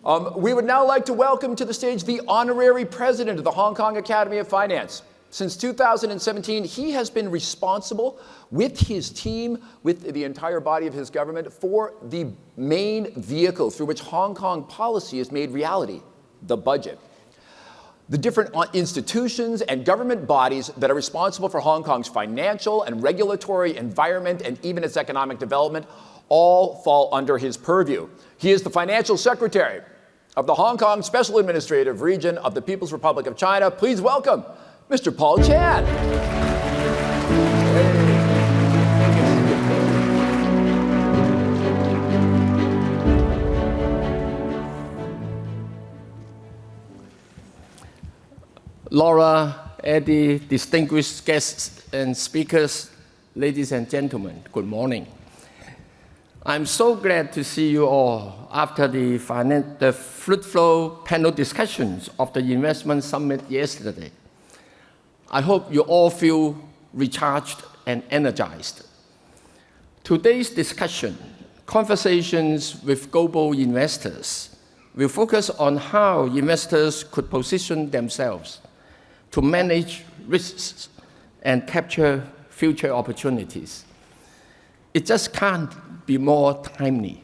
We would now like to welcome to the stage the honorary president of the Hong Kong Academy of Finance. Since 2017, he has been responsible with his team, with the entire body of his government, for the main vehicle through which Hong Kong policy is made reality, the budget. The different institutions and government bodies that are responsible for Hong Kong's financial and regulatory environment and even its economic development all fall under his purview. He is the financial secretary of the Hong Kong Special Administrative Region of the People's Republic of China. Please welcome Mr. Paul Chan. Laura, Eddie, distinguished guests and speakers, ladies and gentlemen, good morning. I'm so glad to see you all after the fruitful panel discussions of the Investment Summit yesterday. I hope you all feel recharged and energized. Today's discussion, Conversations with Global Investors, will focus on how investors could position themselves to manage risks and capture future opportunities. It just can't be more timely.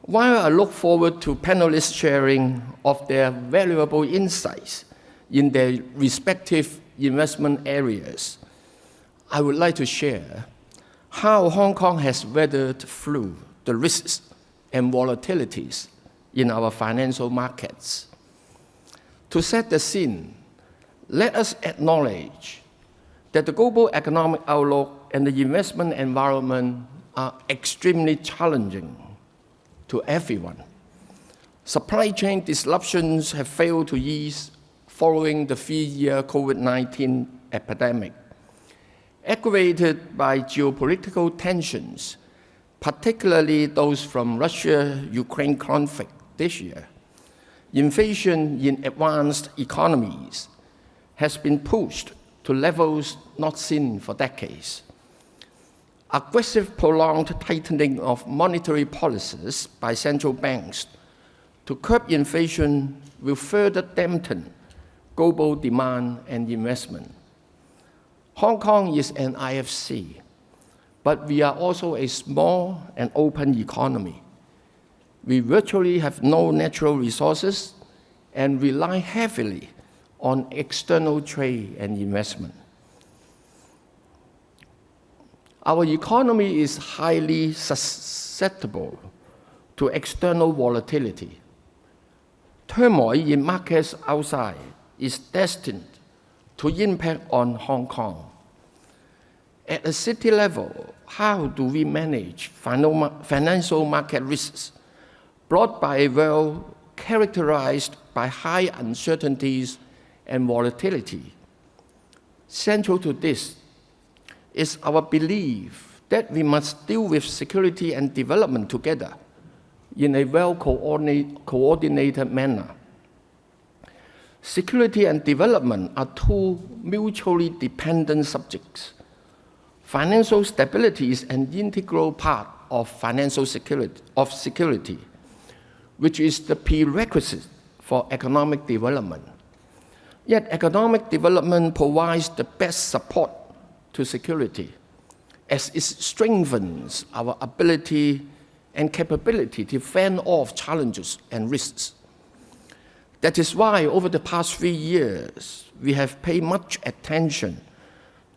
While I look forward to panelists sharing of their valuable insights in their respective investment areas, I would like to share how Hong Kong has weathered through the risks and volatilities in our financial markets. To set the scene, let us acknowledge that the global economic outlook and the investment environment are extremely challenging to everyone. Supply chain disruptions have failed to ease following the 3-year COVID-19 epidemic, aggravated by geopolitical tensions, particularly those from Russia-Ukraine conflict this year. Inflation in advanced economies has been pushed to levels not seen for decades. Aggressive, prolonged tightening of monetary policies by central banks to curb inflation will further dampen global demand and investment. Hong Kong is an IFC, but we are also a small and open economy. We virtually have no natural resources and rely heavily on external trade and investment. Our economy is highly susceptible to external volatility. Turmoil in markets outside is destined to impact on Hong Kong. At a city level, how do we manage financial market risks brought by a world characterized by high uncertainties and volatility? Central to this is our belief that we must deal with security and development together in a well-coordinated manner. Security and development are two mutually dependent subjects. Financial stability is an integral part of financial security, which is the prerequisite for economic development. Yet economic development provides the best support to security, as it strengthens our ability and capability to fend off challenges and risks. That is why over the past 3 years, we have paid much attention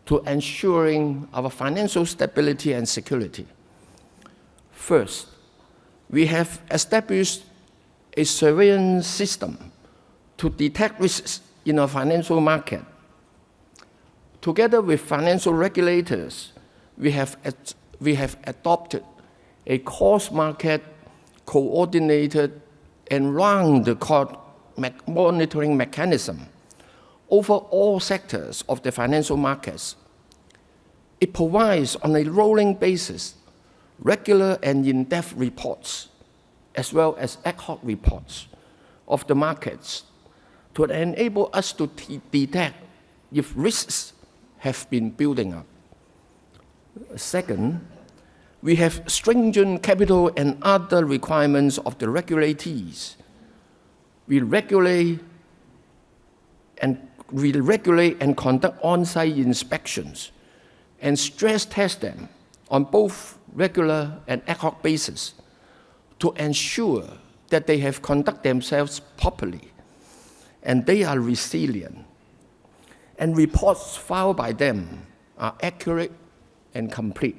to ensuring our financial stability and security. First, we have established a surveillance system to detect risks in our financial market. Together with financial regulators, we have adopted a cross-market, coordinated, and round-the-clock monitoring mechanism over all sectors of the financial markets. It provides, on a rolling basis, regular and in-depth reports, as well as ad hoc reports of the markets to enable us to detect if risks have been building up. Second, we have stringent capital and other requirements of the regulators We regulate and conduct on-site inspections and stress test them on both regular and ad hoc basis to ensure that they have conducted themselves properly and they are resilient, and reports filed by them are accurate and complete.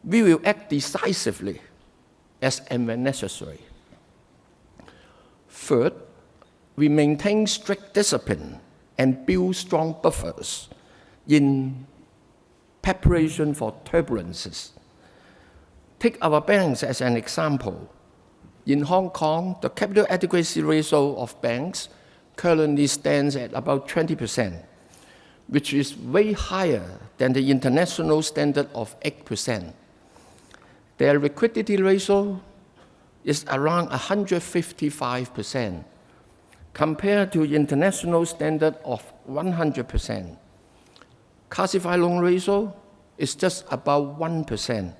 We will act decisively as and when necessary. Third, we maintain strict discipline and build strong buffers in preparation for turbulences. Take our banks as an example. In Hong Kong, the capital adequacy ratio of banks currently stands at about 20%, which is way higher than the international standard of 8%. Their liquidity ratio is around 155%, compared to international standard of 100%. Classified loan ratio is just about 1%.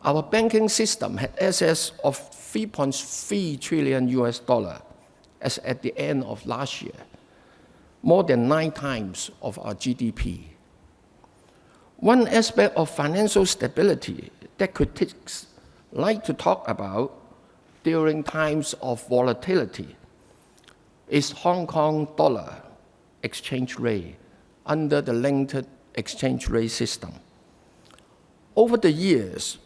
Our banking system had assets of $3.3 trillion as at the end of last year, more than 9 times of our GDP. One aspect of financial stability that critics like to talk about during times of volatility is Hong Kong dollar exchange rate under the linked exchange rate system. Over the years,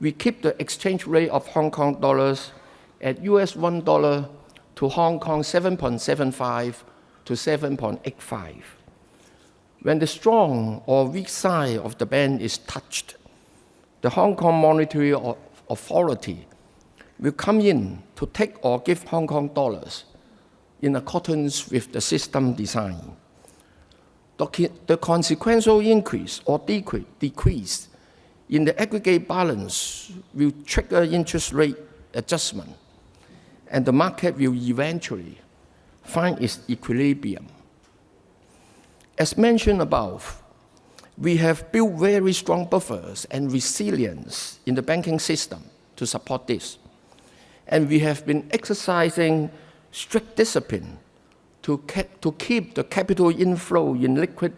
we keep the exchange rate of Hong Kong dollars at US $1 to Hong Kong 7.75 to 7.85. When the strong or weak side of the band is touched, the Hong Kong Monetary Authority will come in to take or give Hong Kong dollars in accordance with the system design. The consequential increase or decrease in the aggregate balance will trigger interest rate adjustment, and the market will eventually find its equilibrium. As mentioned above, we have built very strong buffers and resilience in the banking system to support this, and we have been exercising strict discipline to keep the capital inflow in liquid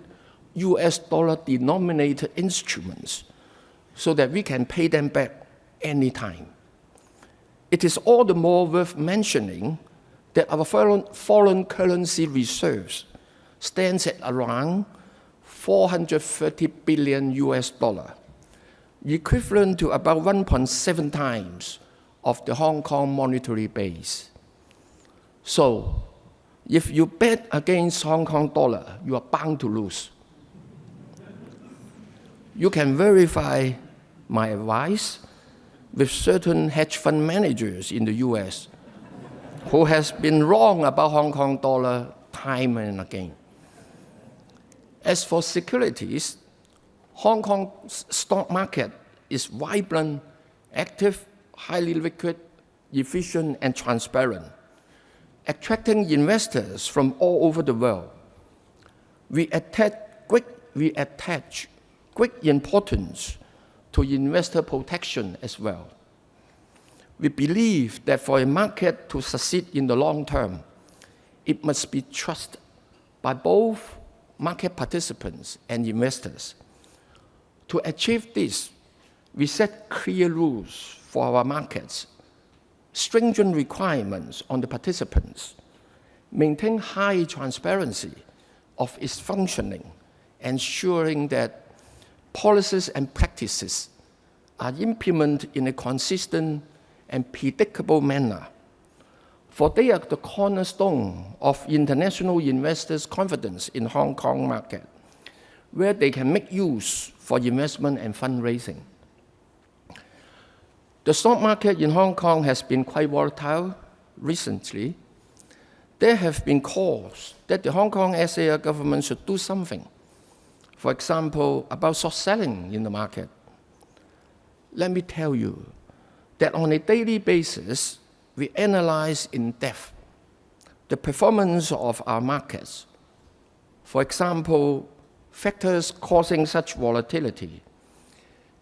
US dollar-denominated instruments so that we can pay them back anytime. It is all the more worth mentioning that our foreign currency reserves stands at around 430 billion US dollar, equivalent to about 1.7 times of the Hong Kong monetary base. So, if you bet against Hong Kong dollar, you are bound to lose. You can verify my advice with certain hedge fund managers in the US who has been wrong about Hong Kong dollar time and again. As for securities, Hong Kong's stock market is vibrant, active, highly liquid, efficient, and transparent, attracting investors from all over the world. We attach great importance to investor protection as well. We believe that for a market to succeed in the long term, it must be trusted by both market participants and investors. To achieve this, we set clear rules for our markets, stringent requirements on the participants, maintain high transparency of its functioning, ensuring that policies and practices are implemented in a consistent and predictable manner, for they are the cornerstone of international investors' confidence in Hong Kong market, where they can make use for investment and fundraising. The stock market in Hong Kong has been quite volatile recently. There have been calls that the Hong Kong SAR government should do something, for example, about short selling in the market. Let me tell you that on a daily basis, we analyze in depth the performance of our markets. For example, factors causing such volatility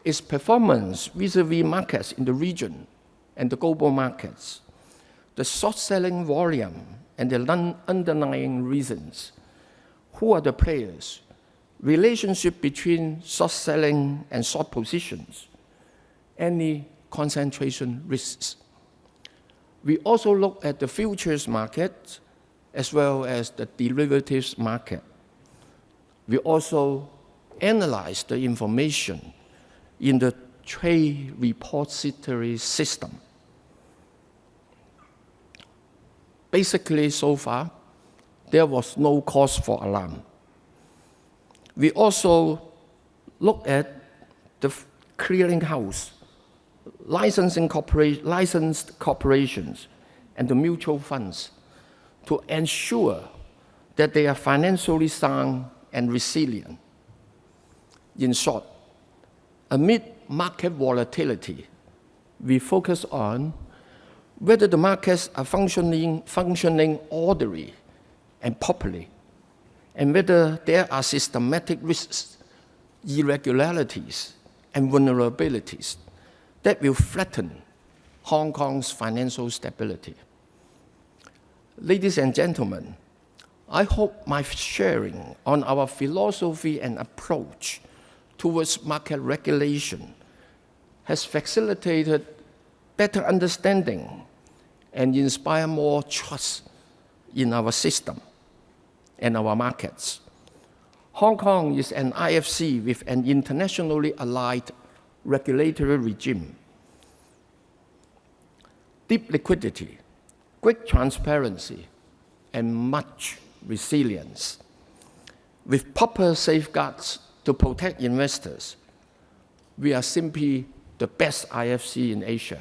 is performance vis-à-vis markets in the region and the global markets, the short selling volume and the underlying reasons. Who are the players? Relationship between short selling and short positions. Any concentration risks. We also look at the futures market as well as the derivatives market. We also analyze the information in the trade repository system. Basically, so far, there was no cause for alarm. We also look at the clearinghouse, licensed corporations, and the mutual funds to ensure that they are financially sound and resilient. In short, amid market volatility, we focus on whether the markets are functioning orderly and properly, and whether there are systematic risks, irregularities, and vulnerabilities that will threaten Hong Kong's financial stability. Ladies and gentlemen, I hope my sharing on our philosophy and approach towards market regulation has facilitated better understanding and inspire more trust in our system and our markets. Hong Kong is an IFC with an internationally aligned regulatory regime, deep liquidity, great transparency, and much resilience. With proper safeguards to protect investors, we are simply the best IFC in Asia.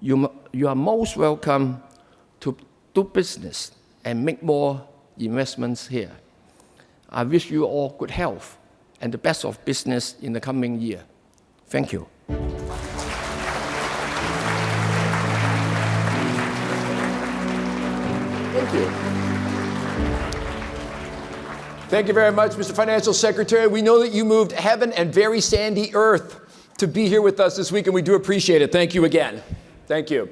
You are most welcome to do business and make more investments here. I wish you all good health and the best of business in the coming year. Thank you. Thank you. Thank you very much, Mr. Financial Secretary. We know that you moved heaven and very sandy earth to be here with us this week, and we do appreciate it. Thank you again. Thank you.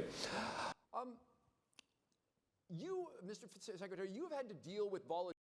You, Mr. Secretary, you've had to deal with volatility.